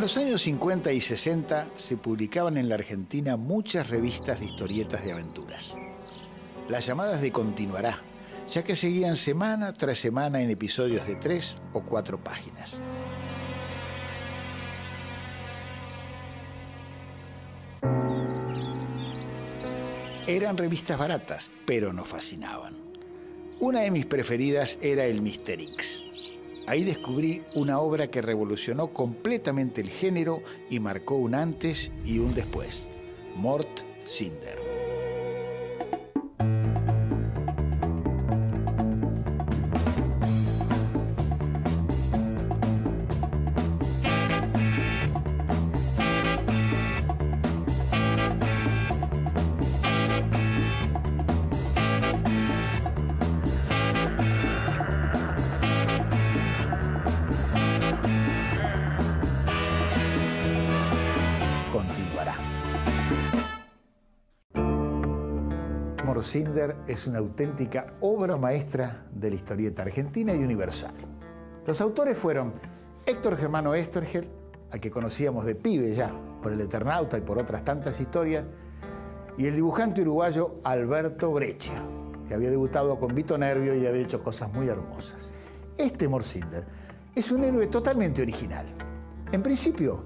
En los años 50 y 60 se publicaban en la Argentina muchas revistas de historietas de aventuras. Las llamadas de Continuará, ya que seguían semana tras semana en episodios de 3 o 4 páginas. Eran revistas baratas, pero nos fascinaban. Una de mis preferidas era el Mr. X. Ahí descubrí una obra que revolucionó completamente el género y marcó un antes y un después. Mort Cinder. Mort Cinder es una auténtica obra maestra de la historieta argentina y universal. Los autores fueron Héctor Germano Oesterhel, al que conocíamos de pibe ya, por El Eternauta y por otras tantas historias, y el dibujante uruguayo Alberto Breccia, que había debutado con Vito Nervio y había hecho cosas muy hermosas. Este Mort Cinder es un héroe totalmente original. En principio,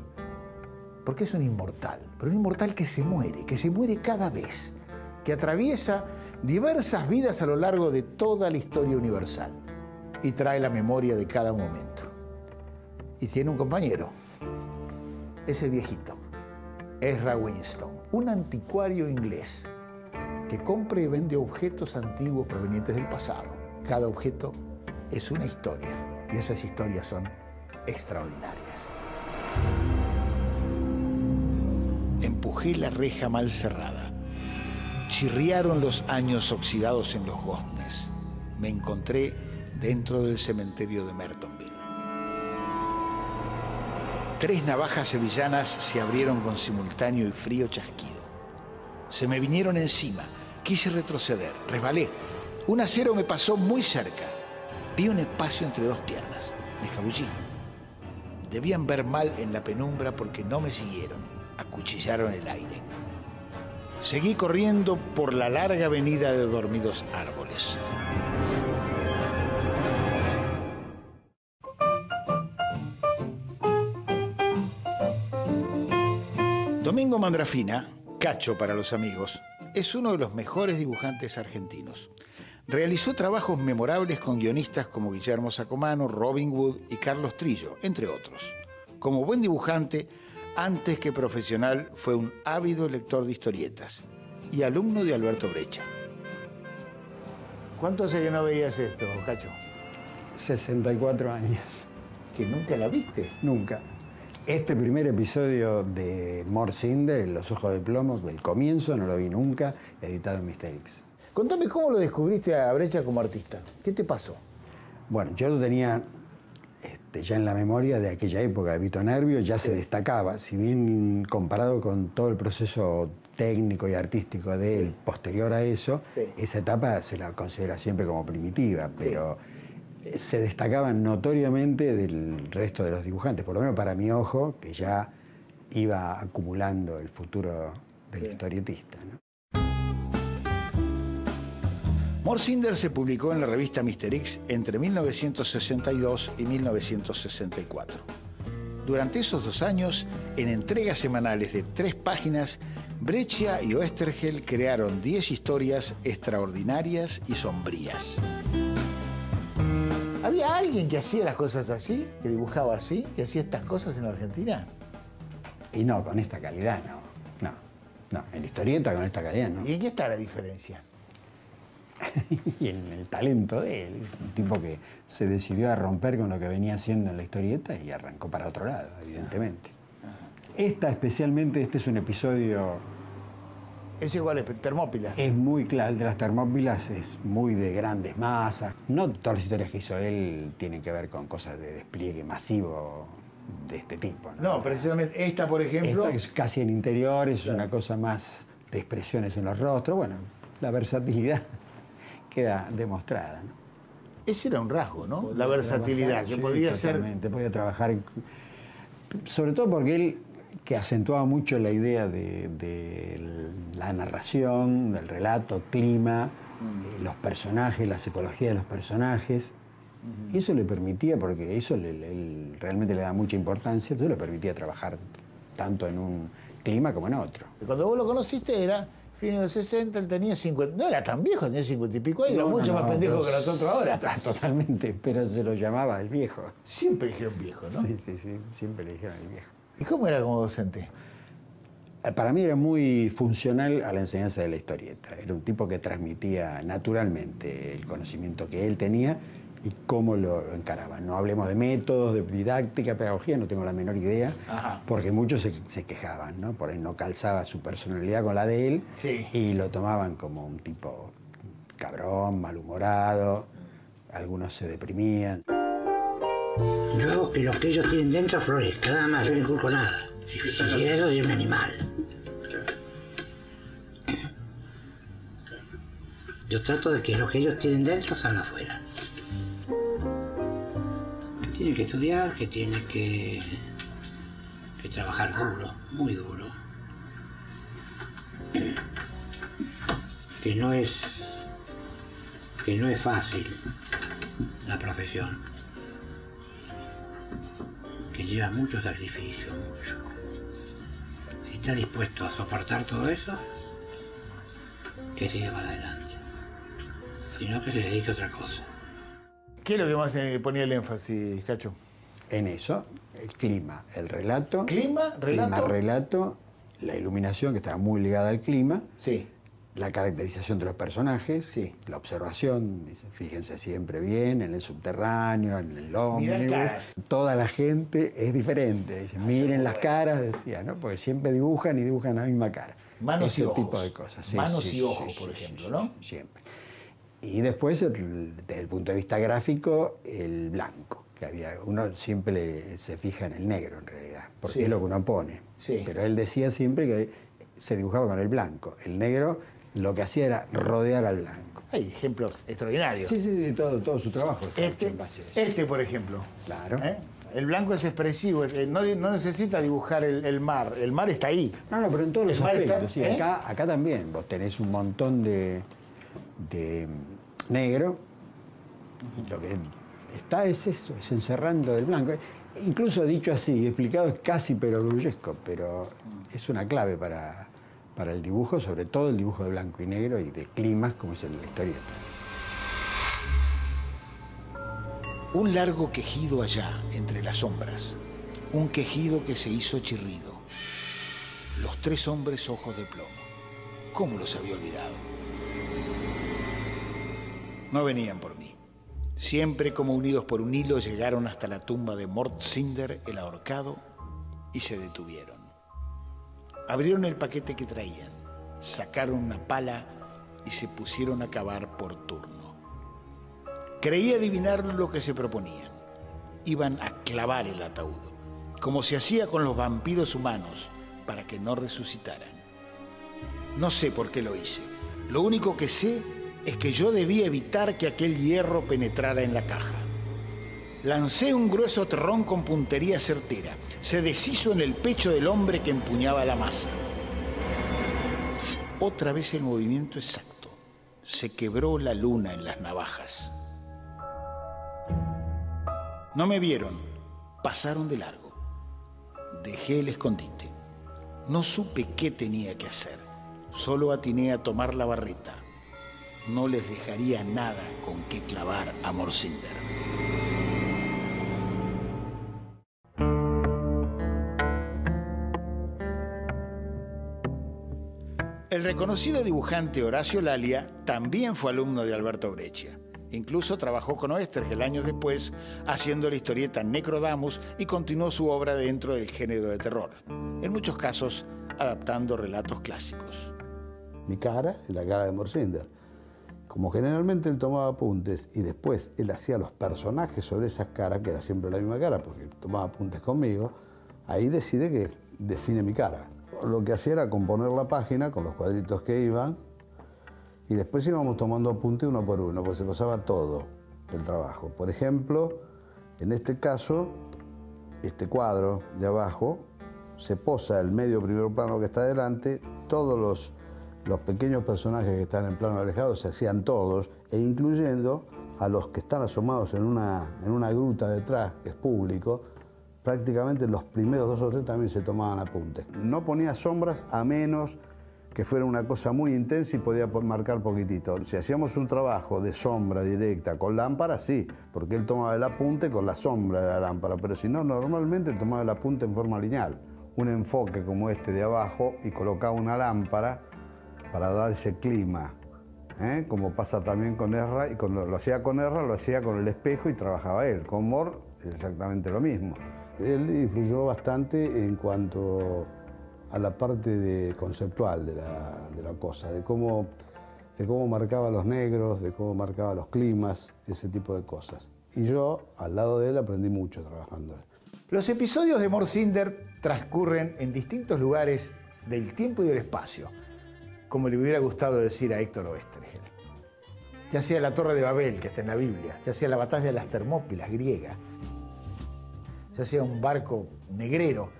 porque es un inmortal, pero un inmortal que se muere cada vez, que atraviesa diversas vidas a lo largo de toda la historia universal y trae la memoria de cada momento. Y tiene un compañero, ese viejito, Ezra Winston, un anticuario inglés que compra y vende objetos antiguos provenientes del pasado. Cada objeto es una historia y esas historias son extraordinarias. Empujé la reja mal cerrada. Chirriaron los años oxidados en los goznes. Me encontré dentro del cementerio de Mertonville. 3 navajas sevillanas se abrieron con simultáneo y frío chasquido. Se me vinieron encima. Quise retroceder. Resbalé. Un acero me pasó muy cerca. Vi un espacio entre 2 piernas. Me escabullí. Debían ver mal en la penumbra porque no me siguieron. Acuchillaron el aire. Seguí corriendo por la larga avenida de dormidos árboles. Domingo Mandrafina, Cacho para los amigos, es uno de los mejores dibujantes argentinos. Realizó trabajos memorables con guionistas como Guillermo Sacomano, Robin Wood y Carlos Trillo, entre otros. Como buen dibujante, antes que profesional, fue un ávido lector de historietas y alumno de Alberto Breccia. ¿Cuánto hace que no veías esto, Cacho? 64 años. ¿Que nunca la viste? Nunca. Este primer episodio de Mort Cinder, Los ojos de plomo, el comienzo, no lo vi nunca, editado en Mr. X. Contame cómo lo descubriste a Breccia como artista. ¿Qué te pasó? Bueno, yo lo tenía ya en la memoria de aquella época de Vito Nervio, ya se destacaba, si bien comparado con todo el proceso técnico y artístico de él posterior a eso, esa etapa se la considera siempre como primitiva, pero se destacaban notoriamente del resto de los dibujantes, por lo menos para mi ojo, que ya iba acumulando el futuro del historietista, ¿no? Mort Cinder se publicó en la revista Mr. X entre 1962 y 1964. Durante esos 2 años, en entregas semanales de 3 páginas, Breccia y Oesterhel crearon 10 historias extraordinarias y sombrías. ¿Había alguien que hacía las cosas así, que dibujaba así, que hacía estas cosas en la Argentina? Y no, con esta calidad no. No, en la historieta con esta calidad no. ¿Y en qué está la diferencia? Y en el talento de él. Es un tipo que se decidió a romper con lo que venía haciendo en la historieta y arrancó para otro lado, evidentemente. Especialmente, este es un episodio... Es igual a Termópilas. Es muy claro, el de las Termópilas es muy de grandes masas. No todas las historias que hizo él tienen que ver con cosas de despliegue masivo de este tipo, ¿no? No, precisamente esta, por ejemplo... Esta es casi en interiores, es una cosa más de expresiones en los rostros. Bueno, la versatilidad queda demostrada, ¿no? Ese era un rasgo, ¿no? La versatilidad, que podía ser... Podía trabajar Sobre todo porque él, que acentuaba mucho la idea de la narración, del relato, clima, los personajes, la psicología de los personajes. Y eso le permitía, porque eso él realmente le da mucha importancia, eso le permitía trabajar tanto en un clima como en otro. Cuando vos lo conociste era fines de los 60, él tenía 50, no era tan viejo, tenía 50 y pico años, era mucho más pendejo que los otros ahora. Totalmente, pero se lo llamaba el viejo. Siempre dijeron viejo, ¿no? Sí, siempre le dijeron el viejo. ¿Y cómo era como docente? Para mí era muy funcional a la enseñanza de la historieta. Era un tipo que transmitía naturalmente el conocimiento que él tenía y cómo lo encaraba. No hablemos de métodos, de didáctica, pedagogía, no tengo la menor idea, porque muchos se quejaban, ¿no? Por ahí no calzaba su personalidad con la de él y lo tomaban como un tipo cabrón, malhumorado, algunos se deprimían. Yo hago que lo que ellos tienen dentro florezca, nada más, yo no inculco nada. Si hiciera eso, sería un animal. Yo trato de que lo que ellos tienen dentro salga afuera. Que tienen que estudiar, que tienen que trabajar duro, muy duro. Que no es fácil la profesión. Que lleva mucho sacrificio, mucho. Si está dispuesto a soportar todo eso, que siga para adelante. Si no, que se dedique a otra cosa. ¿Qué es lo que más ponía el énfasis, Cacho? En eso, el clima, el relato. ¿Clima? ¿Relato? Clima, relato, la iluminación, que estaba muy ligada al clima. Sí. La caracterización de los personajes, sí. La observación, fíjense siempre bien, en el subterráneo, en el ómnibus. Toda la gente es diferente. Dicen, miren las caras, decía, ¿no? Porque siempre dibujan y dibujan la misma cara. Manos y ojos. Ese tipo de cosas. Sí, manos y ojos, por ejemplo, ¿no? Siempre. Y después, desde el punto de vista gráfico, el blanco. Que había, uno siempre se fija en el negro, en realidad, porque es lo que uno pone. Sí. Pero él decía siempre que se dibujaba con el blanco. El negro lo que hacía era rodear al blanco. Hay ejemplos extraordinarios. Sí, todo su trabajo. Este, por ejemplo. Claro. El blanco es expresivo, no necesita dibujar el mar. El mar está ahí. No, pero en todos los aspectos. Sí, acá también. Vos tenés un montón de negro. Lo que está es eso, es encerrando el blanco. Incluso dicho así, explicado es casi perogrullesco, pero es una clave para el dibujo, sobre todo el dibujo de blanco y negro y de climas, como es en la historieta. Un largo quejido allá, entre las sombras. Un quejido que se hizo chirrido. Los tres hombres ojos de plomo. ¿Cómo los había olvidado? No venían por mí. Siempre como unidos por un hilo llegaron hasta la tumba de Mort Cinder, el ahorcado, y se detuvieron. Abrieron el paquete que traían, sacaron una pala y se pusieron a cavar por turno. Creí adivinar lo que se proponían. Iban a clavar el ataúd, como se hacía con los vampiros humanos, para que no resucitaran. No sé por qué lo hice. Lo único que sé es que yo debía evitar que aquel hierro penetrara en la caja. Lancé un grueso terrón con puntería certera. Se deshizo en el pecho del hombre que empuñaba la masa. Otra vez el movimiento exacto. Se quebró la luna en las navajas. No me vieron. Pasaron de largo. Dejé el escondite. No supe qué tenía que hacer. Solo atiné a tomar la barreta. No les dejaría nada con que clavar a Mort Cinder. El reconocido dibujante Horacio Lalia también fue alumno de Alberto Breccia. Incluso trabajó con Oesterheld años después, haciendo la historieta Necrodamus y continuó su obra dentro del género de terror, en muchos casos adaptando relatos clásicos. Mi cara y la cara de Mort Cinder. Como generalmente él tomaba apuntes y después él hacía los personajes sobre esas caras, que era siempre la misma cara porque tomaba apuntes conmigo, ahí decide que define mi cara. Lo que hacía era componer la página con los cuadritos que iban y después íbamos tomando apuntes uno por uno, porque se pasaba todo el trabajo. Por ejemplo, en este caso, este cuadro de abajo, se posa el medio primer plano que está adelante, todos los pequeños personajes que están en plano alejado se hacían todos, e incluyendo a los que están asomados en una gruta detrás, que es público. Prácticamente los primeros 2 o 3 también se tomaban apuntes. No ponía sombras a menos que fuera una cosa muy intensa y podía marcar poquitito. Si hacíamos un trabajo de sombra directa con lámpara, sí, porque él tomaba el apunte con la sombra de la lámpara, pero si no, normalmente tomaba el apunte en forma lineal. Un enfoque como este de abajo y colocaba una lámpara para dar ese clima, como pasa también con Ezra, y cuando lo hacía con Ezra, lo hacía con el espejo y trabajaba él. Con Moore, exactamente lo mismo. Él influyó bastante en cuanto a la parte conceptual de la cosa, de cómo marcaba los negros, de cómo marcaba los climas, ese tipo de cosas. Y yo, al lado de él, aprendí mucho trabajando. Los episodios de Morsinder transcurren en distintos lugares del tiempo y del espacio, como le hubiera gustado decir a Héctor Oesterhel. Ya sea la Torre de Babel, que está en la Biblia, ya sea la batalla de las Termópilas griega, ya sea un barco negrero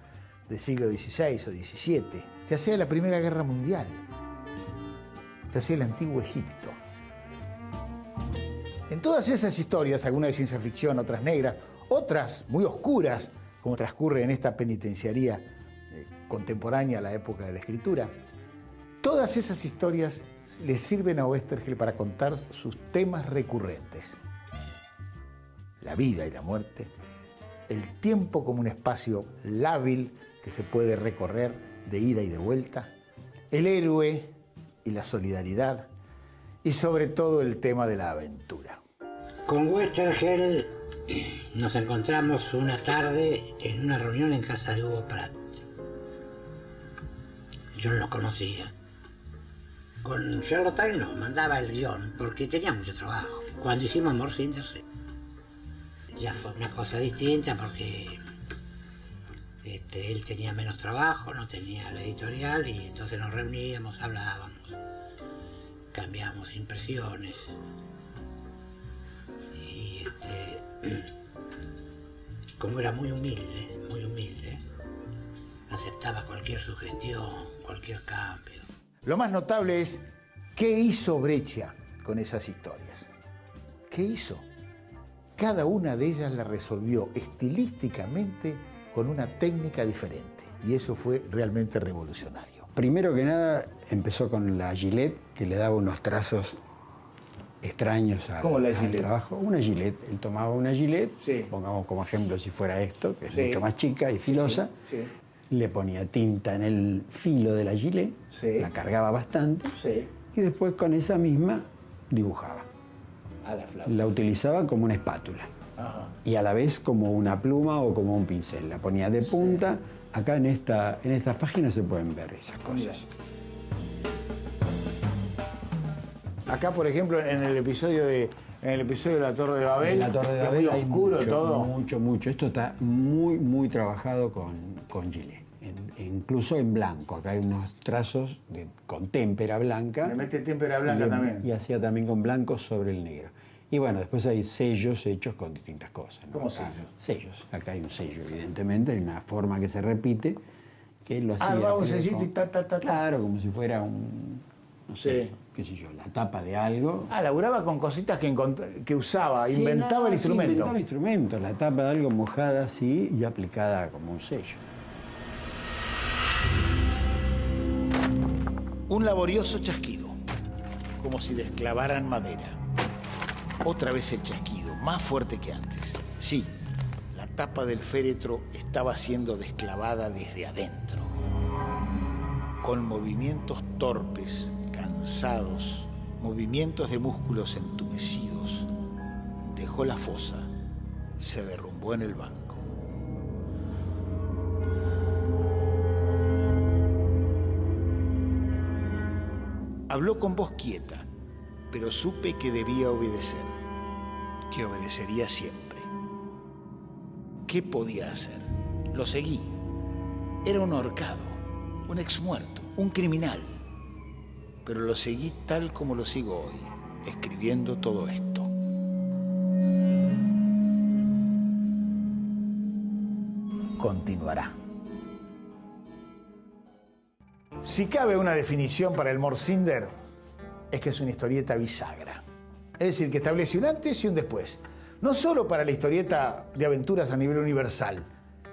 del siglo XVI o XVII, ya sea la Primera Guerra Mundial, ya sea el Antiguo Egipto. En todas esas historias, algunas de ciencia ficción, otras negras, otras muy oscuras, como transcurre en esta penitenciaría contemporánea a la época de la escritura, todas esas historias le sirven a Oesterhel para contar sus temas recurrentes. La vida y la muerte, el tiempo como un espacio lábil que se puede recorrer de ida y de vuelta, el héroe y la solidaridad, y sobre todo el tema de la aventura. Con Oesterhel nos encontramos una tarde en una reunión en casa de Hugo Pratt. Yo no lo conocía. Con Sherlock Holmes nos mandaba el guión porque tenía mucho trabajo. Cuando hicimos Morsinder ya fue una cosa distinta porque él tenía menos trabajo, no tenía la editorial, y entonces nos reuníamos, hablábamos, cambiábamos impresiones. Y como era muy humilde, aceptaba cualquier sugestión, cualquier cambio. Lo más notable es qué hizo Breccia con esas historias. ¿Qué hizo? Cada una de ellas la resolvió estilísticamente con una técnica diferente, y eso fue realmente revolucionario. Primero que nada empezó con la Gillette, que le daba unos trazos extraños al trabajo. Una Gillette, él tomaba una Gillette, sí, pongamos como ejemplo si fuera esto, que es, sí, mucho más chica y filosa, sí, sí, le ponía tinta en el filo de la Gillette, sí, la cargaba bastante, sí, y después con esa misma dibujaba. La utilizaba como una espátula. Ajá. Y a la vez como una pluma o como un pincel. La ponía de punta. Sí. Acá en estas páginas se pueden ver esas cosas. Acá, por ejemplo, en el episodio de la Torre de Babel, la Torre de Babel hay oscuro mucho, todo. Mucho. Esto está muy trabajado con Gillette. Incluso en blanco. Acá hay unos trazos con témpera blanca. Le mete témpera blanca también. Y hacía también con blanco sobre el negro. Y bueno, después hay sellos hechos con distintas cosas, ¿no? ¿Cómo sellos? Sellos. Acá hay un sello, evidentemente, hay una forma que se repite, que él lo hacía. Va un sellito y ta. Claro, como si fuera no sé, sí, qué sé yo, la tapa de algo. Laburaba con cositas que usaba, sí, inventaba el instrumento. Sí, inventaba instrumentos, la tapa de algo mojada así y aplicada como un sello. Un laborioso chasquido, como si desclavaran madera. Otra vez el chasquido, más fuerte que antes. Sí, la tapa del féretro estaba siendo desclavada desde adentro. Con movimientos torpes, cansados, movimientos de músculos entumecidos, dejó la fosa, se derrumbó en el banco. Habló con voz quieta, pero supe que debía obedecer, que obedecería siempre. ¿Qué podía hacer? Lo seguí. Era un ahorcado, un exmuerto, un criminal. Pero lo seguí tal como lo sigo hoy, escribiendo todo esto. continuará. Si cabe una definición para el Morcinder, es que es una historieta bisagra. Es decir, que establece un antes y un después. No solo para la historieta de aventuras a nivel universal,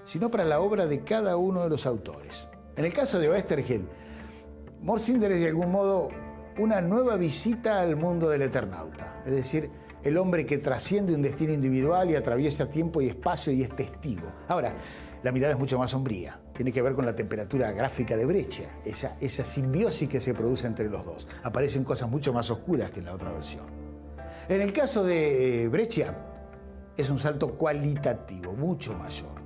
sino para la obra de cada uno de los autores. En el caso de Oesterheld, Morcinder es de algún modo una nueva visita al mundo del Eternauta. Es decir, el hombre que trasciende un destino individual y atraviesa tiempo y espacio y es testigo. Ahora, la mirada es mucho más sombría. Tiene que ver con la temperatura gráfica de Breccia, esa simbiosis que se produce entre los dos. Aparecen cosas mucho más oscuras que en la otra versión. En el caso de Breccia, es un salto cualitativo, mucho mayor.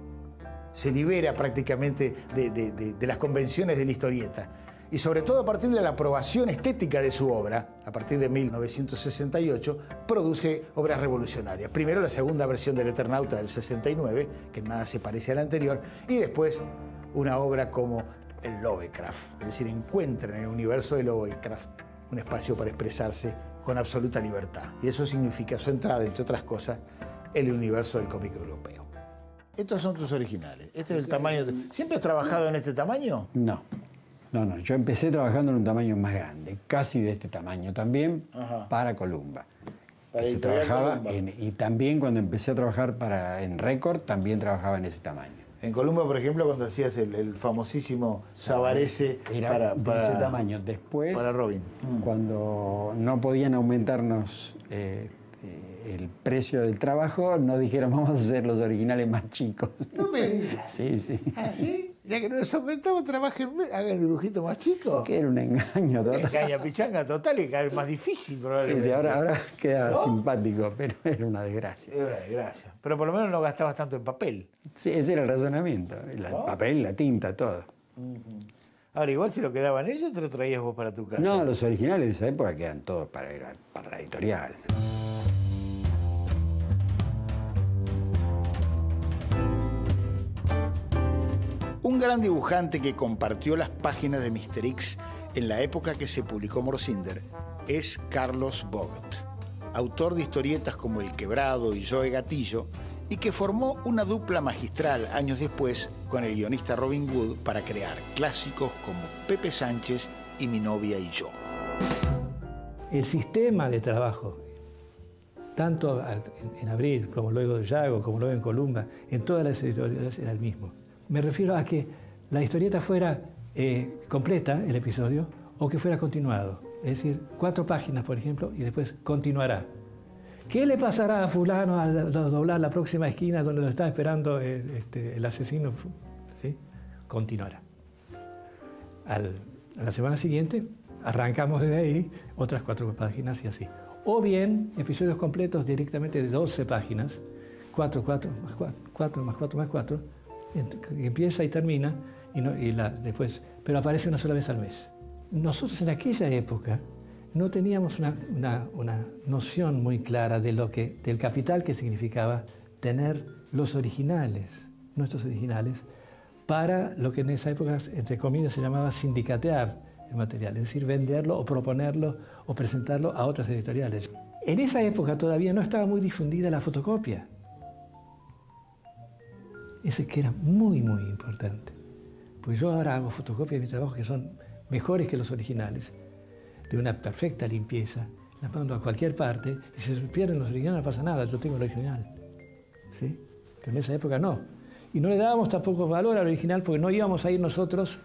Se libera prácticamente de las convenciones de la historieta. Y sobre todo a partir de la aprobación estética de su obra, a partir de 1968, produce obras revolucionarias. Primero la segunda versión del Eternauta del 69, que nada se parece a la anterior, y después una obra como el Lovecraft. Es decir, encuentra en el universo de Lovecraft un espacio para expresarse con absoluta libertad. Y eso significa su entrada, entre otras cosas, en el universo del cómic europeo. Estos son tus originales. Este es el tamaño. ¿Siempre has trabajado en este tamaño? No. Yo empecé trabajando en un tamaño más grande, casi de este tamaño también, para Columba. Se trabajaba y también cuando empecé a trabajar en Record, también trabajaba en ese tamaño. En Columba, por ejemplo, cuando hacías el famosísimo Sabarese para ese tamaño. Después, para Robin. Cuando no podían aumentarnos el precio del trabajo, nos dijeron, vamos a hacer los originales más chicos. No me digas. Sí. ¿Ah, sí? Ya que no les aumentamos, trabajen, hagan dibujito más chico. Que era un engaño total. Engaña pichanga total y cada vez más difícil probablemente. Sí, ahora queda simpático, pero era una desgracia. Era una desgracia. Pero por lo menos no gastabas tanto en papel. Sí, ese era el razonamiento. El papel, la tinta, todo. Ahora, igual si lo quedaban ellos, te lo traías vos para tu casa. No, los originales de esa época quedan todos para la editorial. Un gran dibujante que compartió las páginas de Mr. X en la época que se publicó Morcinder es Carlos Vogt, autor de historietas como El Quebrado y Joe Gatillo, y que formó una dupla magistral años después con el guionista Robin Wood para crear clásicos como Pepe Sánchez y Mi novia y yo. El sistema de trabajo, tanto en Abril como luego de Yago, como luego en Columba, en todas las editoriales era el mismo. Me refiero a que la historieta fuera completa, el episodio, o que fuera continuado. Es decir, 4 páginas, por ejemplo, y después continuará. ¿Qué le pasará a fulano al doblar la próxima esquina donde lo está esperando el asesino? ¿Sí? Continuará. A la semana siguiente arrancamos desde ahí otras 4 páginas y así. O bien episodios completos directamente de 12 páginas, 4 más 4 más 4 más 4, empieza y termina, después, pero aparece una sola vez al mes. Nosotros en aquella época no teníamos una noción muy clara del capital que significaba tener los originales, nuestros originales, para lo que en esa época, entre comillas, se llamaba sindicatear el material, es decir, venderlo o proponerlo o presentarlo a otras editoriales. En esa época todavía no estaba muy difundida la fotocopia. Ese que era muy, muy importante. Pues yo ahora hago fotocopias de mis trabajos que son mejores que los originales, de una perfecta limpieza, las mando a cualquier parte, y si se pierden los originales no pasa nada, yo tengo el original. ¿Sí? Pero en esa época no. Y no le dábamos tampoco valor al original porque no íbamos a ir nosotros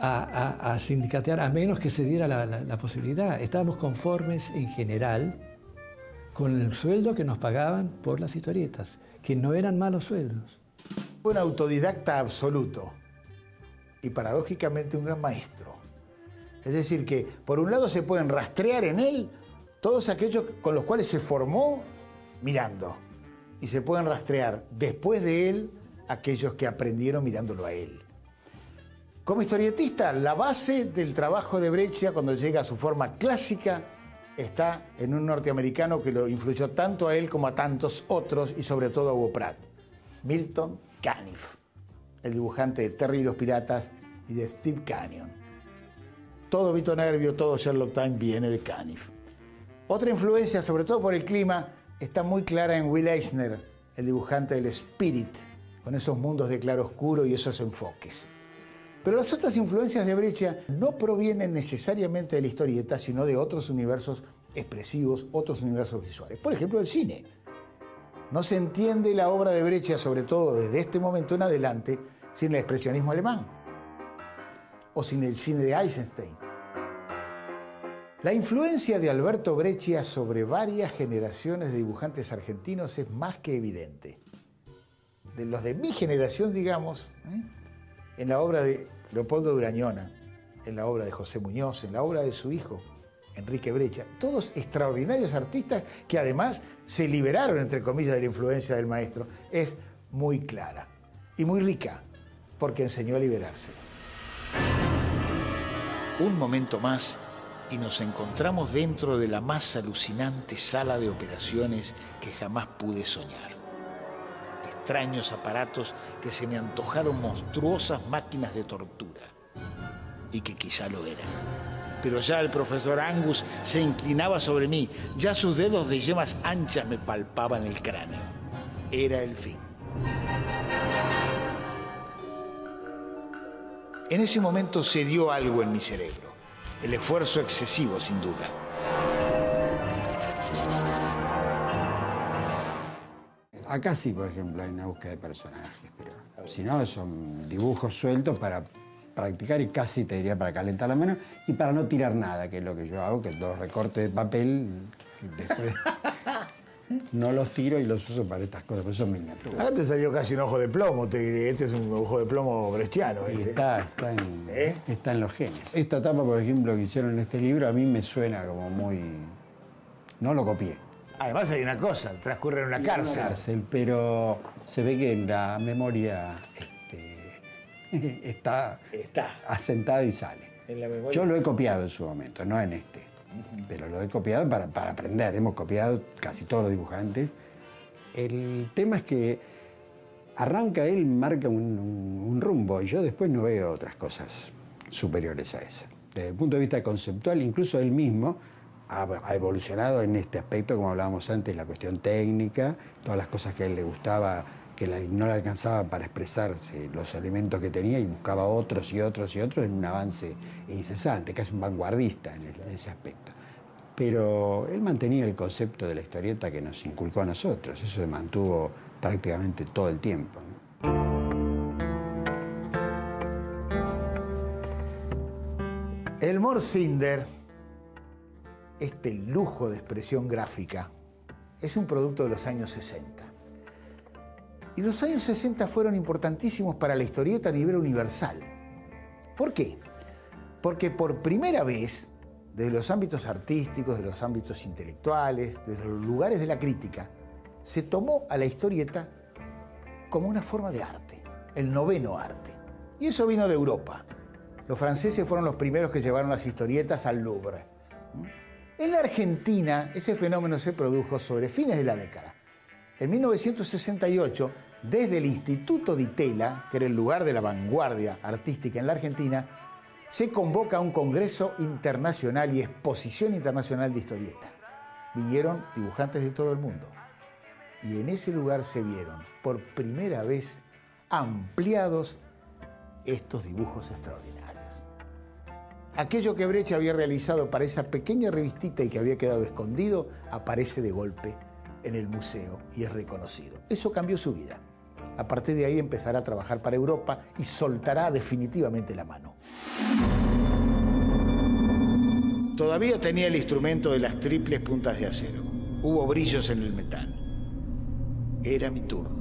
a sindicatear, a menos que se diera la posibilidad. Estábamos conformes en general con el sueldo que nos pagaban por las historietas, que no eran malos sueldos. Un autodidacta absoluto y paradójicamente un gran maestro. Es decir, que por un lado se pueden rastrear en él todos aquellos con los cuales se formó mirando, y se pueden rastrear después de él aquellos que aprendieron mirándolo a él. Como historietista, la base del trabajo de Breccia, cuando llega a su forma clásica, está en un norteamericano que lo influyó tanto a él como a tantos otros, y sobre todo a Hugo Pratt, Milton Caniff, el dibujante de Terry y los Piratas y de Steve Canyon. Todo Vito Nervio, todo Sherlock Time viene de Caniff. Otra influencia, sobre todo por el clima, está muy clara en Will Eisner, el dibujante del Spirit, con esos mundos de claroscuro y esos enfoques. Pero las otras influencias de Breccia no provienen necesariamente de la historieta, sino de otros universos expresivos, otros universos visuales. Por ejemplo, el cine. No se entiende la obra de Breccia, sobre todo desde este momento en adelante, sin el expresionismo alemán o sin el cine de Eisenstein. La influencia de Alberto Breccia sobre varias generaciones de dibujantes argentinos es más que evidente. De los de mi generación, digamos, en la obra de Leopoldo Urañona, en la obra de José Muñoz, en la obra de su hijo, Enrique Breccia, todos extraordinarios artistas que además se liberaron, entre comillas, de la influencia del maestro. Es muy clara y muy rica, porque enseñó a liberarse. Un momento más y nos encontramos dentro de la más alucinante sala de operaciones que jamás pude soñar. Extraños aparatos que se me antojaron monstruosas máquinas de tortura, y que quizá lo eran. Pero ya el profesor Angus se inclinaba sobre mí, ya sus dedos de yemas anchas me palpaban el cráneo. Era el fin. En ese momento se dio algo en mi cerebro, el esfuerzo excesivo, sin duda. Acá sí, por ejemplo, hay una búsqueda de personajes, pero si no, son dibujos sueltos para practicar y casi, te diría, para calentar la mano y para no tirar nada, que es lo que yo hago, que dos recortes de papel, después no los tiro y los uso para estas cosas, pero son miniaturas. Acá te salió casi un ojo de plomo, te diré. Este es un ojo de plomo bresciano. Está en los genes. Esta tapa, por ejemplo, que hicieron en este libro, a mí me suena como muy... No lo copié. Además hay una cosa, transcurre en una cárcel. Pero se ve que en la memoria está asentada y sale. En la memoria. Yo lo he copiado en su momento, no en este. Pero lo he copiado para aprender. Hemos copiado casi todos los dibujantes. El tema es que arranca él, marca un rumbo y yo después no veo otras cosas superiores a esa. Desde el punto de vista conceptual, incluso él mismo ha evolucionado en este aspecto, como hablábamos antes, la cuestión técnica, todas las cosas que a él le gustaba, que no le alcanzaba para expresarse los elementos que tenía y buscaba otros y otros y otros en un avance incesante, casi un vanguardista en ese aspecto. Pero él mantenía el concepto de la historieta que nos inculcó a nosotros, eso se mantuvo prácticamente todo el tiempo, ¿no? Elmore Cinder, este lujo de expresión gráfica, es un producto de los años 60. Y los años 60 fueron importantísimos para la historieta a nivel universal. ¿Por qué? Porque por primera vez, desde los ámbitos artísticos, de los ámbitos intelectuales, desde los lugares de la crítica, se tomó a la historieta como una forma de arte, el noveno arte. Y eso vino de Europa. Los franceses fueron los primeros que llevaron las historietas al Louvre. En la Argentina, ese fenómeno se produjo sobre fines de la década. En 1968, desde el Instituto Di Tella, que era el lugar de la vanguardia artística en la Argentina, se convoca un congreso internacional y exposición internacional de historieta. Vinieron dibujantes de todo el mundo. Y en ese lugar se vieron por primera vez ampliados estos dibujos extraordinarios. Aquello que Breccia había realizado para esa pequeña revistita y que había quedado escondido, aparece de golpe en el museo y es reconocido. Eso cambió su vida. A partir de ahí empezará a trabajar para Europa y soltará definitivamente la mano. Todavía tenía el instrumento de las triples puntas de acero. Hubo brillos en el metal. Era mi turno.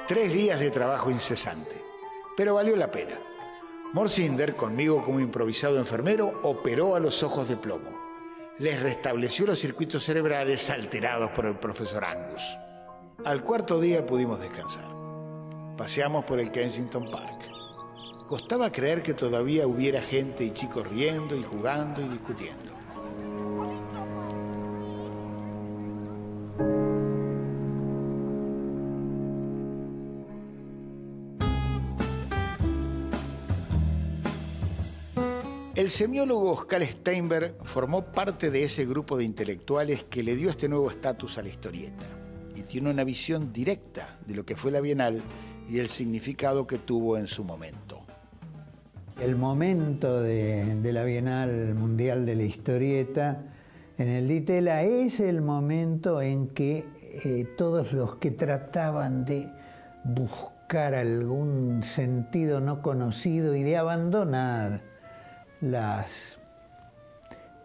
Tres días de trabajo incesante, pero valió la pena. Morcinder, conmigo como improvisado enfermero, operó a los ojos de plomo. Les restableció los circuitos cerebrales alterados por el profesor Angus. Al cuarto día pudimos descansar. Paseamos por el Kensington Park. Costaba creer que todavía hubiera gente y chicos riendo y jugando y discutiendo. El semiólogo Oscar Steinberg formó parte de ese grupo de intelectuales que le dio este nuevo estatus a la historieta y tiene una visión directa de lo que fue la Bienal y el significado que tuvo en su momento. El momento de la Bienal Mundial de la Historieta en el Di Tella es el momento en que todos los que trataban de buscar algún sentido no conocido y de abandonar las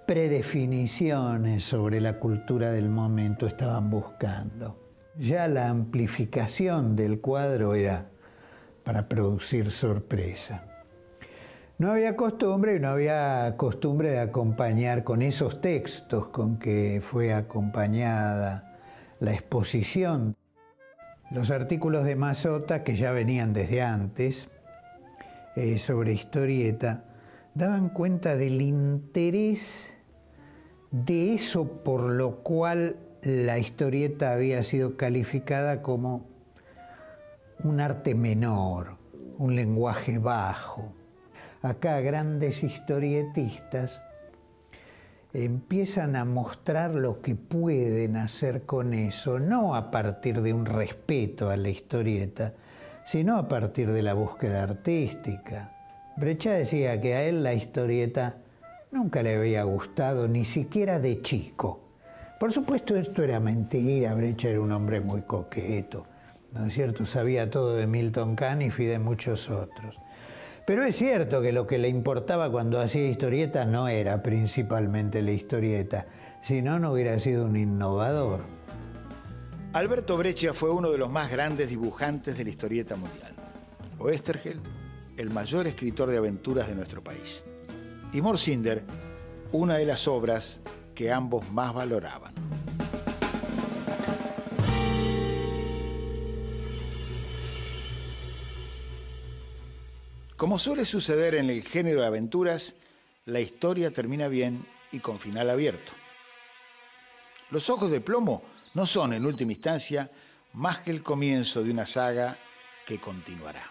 predefiniciones sobre la cultura del momento estaban buscando. Ya la amplificación del cuadro era para producir sorpresa. No había costumbre de acompañar con esos textos con que fue acompañada la exposición. Los artículos de Mazzotta, que ya venían desde antes, sobre historieta, daban cuenta del interés de eso por lo cual la historieta había sido calificada como un arte menor, un lenguaje bajo. Acá grandes historietistas empiezan a mostrar lo que pueden hacer con eso, no a partir de un respeto a la historieta, sino a partir de la búsqueda artística. Breccia decía que a él la historieta nunca le había gustado, ni siquiera de chico. Por supuesto, esto era mentira. Breccia era un hombre muy coqueto, ¿no es cierto? Sabía todo de Milton Caniff y de muchos otros. Pero es cierto que lo que le importaba cuando hacía historieta no era principalmente la historieta, si no, no hubiera sido un innovador. Alberto Breccia fue uno de los más grandes dibujantes de la historieta mundial. Oesterheld, el mayor escritor de aventuras de nuestro país. Y Morsinder, una de las obras que ambos más valoraban. Como suele suceder en el género de aventuras, la historia termina bien y con final abierto. Los Ojos de Plomo no son, en última instancia, más que el comienzo de una saga que continuará.